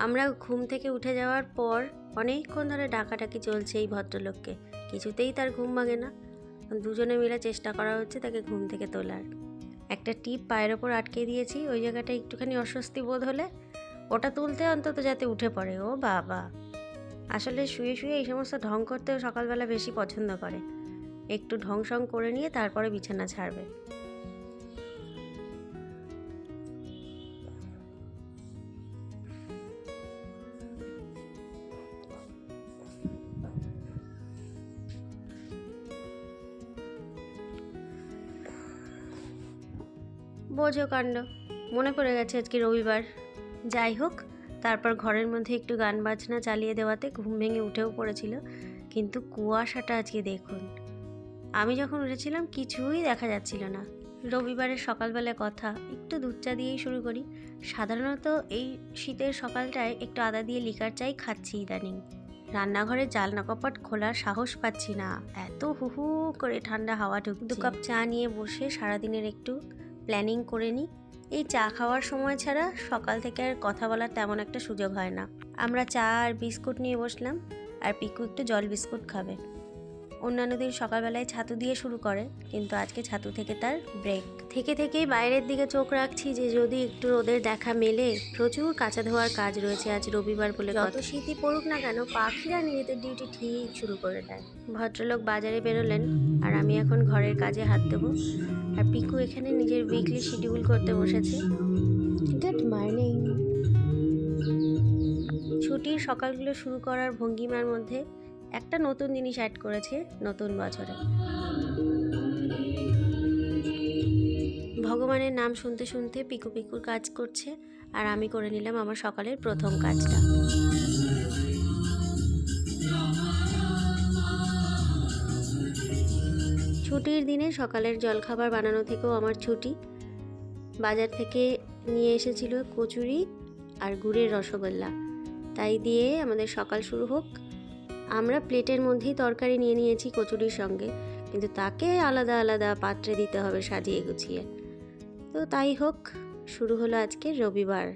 আমরা ঘুম থেকে উঠে যাওয়ার পর অনেকক্ষণ ধরে ডাকাডাকি চলছে এই ভদ্রলোককে, কিছুতেই তার ঘুম ভাঙে না। দুজনে মিলে চেষ্টা করা হচ্ছে তাকে ঘুম থেকে তোলার। একটা টিপ পায়ের ওপর আটকে দিয়েছি, ওই জায়গাটা একটুখানি অস্বস্তি বোধ হলে ওটা তুলতে অন্তত যাতে উঠে পড়ে। ও বাবা, আসলে শুয়ে শুয়ে এই সমস্ত ঢং করতেও সকালবেলা বেশি পছন্দ করে। একটু ঢং সং করে নিয়ে তারপরে বিছানা ছাড়বে। বোঝো কাণ্ড, মনে পড়ে গেছে আজকে রবিবার। যাই হোক, তারপর ঘরের মধ্যে একটু গান বাজনা চালিয়ে দেওয়াতে ঘুম ভেঙে উঠেও পড়েছিল। কিন্তু কুয়াশাটা আজকে দেখুন, আমি যখন উঠেছিলাম কিছুই দেখা যাচ্ছিল না। রবিবারের সকালবেলা কথা, একটু দুধ চা দিয়েই শুরু করি। সাধারণত এই শীতের সকালটায় একটু আদা দিয়ে লিকার চাই খাচ্ছি ইদানিং। রান্নাঘরে জানলা কপাট খোলার সাহস পাচ্ছি না, এত হু হু করে ঠান্ডা হাওয়া ঢুকছে। 2 কাপ চা নিয়ে বসে সারাদিনের একটু প্ল্যানিং করে নিই। এই চা খাওয়ার সময় ছাড়া সকাল থেকে আর কথা বলার তেমন একটা সুযোগ হয় না। আমরা চা আর বিস্কুট নিয়ে বসলাম, আর পিকু একটু জল বিস্কুট খাবে। অন্যান্য দিন সকালবেলায় ছাতু দিয়ে শুরু করে, কিন্তু আজকে ছাতু থেকে তার ব্রেক। থেকেই বাইরের দিকে চোখ রাখছি যে যদি একটু রোদের দেখা মেলে। প্রচুর কাঁচা ধোয়ার কাজ রয়েছে আজ রবিবার বলে। যত শীতই পড়ুক না কেন, পাখিরা নিজেদের ডিউটি ঠিক শুরু করে দেয়। ভদ্রলোক বাজারে বেরোলেন, আর আমি এখন ঘরের কাজে হাত দেবো। আর পিকু এখানে নিজের উইকলি শিডিউল করতে বসেছে। Good morning. ছুটির সকালগুলো শুরু করার ভঙ্গিমার মধ্যে একটা নতুন জিনিস অ্যাড করেছে নতুন বছরে। ভগবানের নাম শুনতে শুনতে পিকুর কাজ করছে, আর আমি করে নিলাম আমার সকালের প্রথম কাজটা। ছুটির দিনে সকালের জলখাবার বানানো থেকেও আমার ছুটি। বাজার থেকে নিয়ে এসেছিল কচুরি আর গুড়ের রসগোল্লা, তাই দিয়ে আমাদের সকাল শুরু হোক। আমরা প্লেটের মধ্যেই তরকারি নিয়ে নিয়েছি কচুরির সঙ্গে, কিন্তু তাকে আলাদা আলাদা পাত্রে দিতে হবে সাজিয়ে গুছিয়ে। তো তাই হোক, শুরু হলো আজকে রবিবার।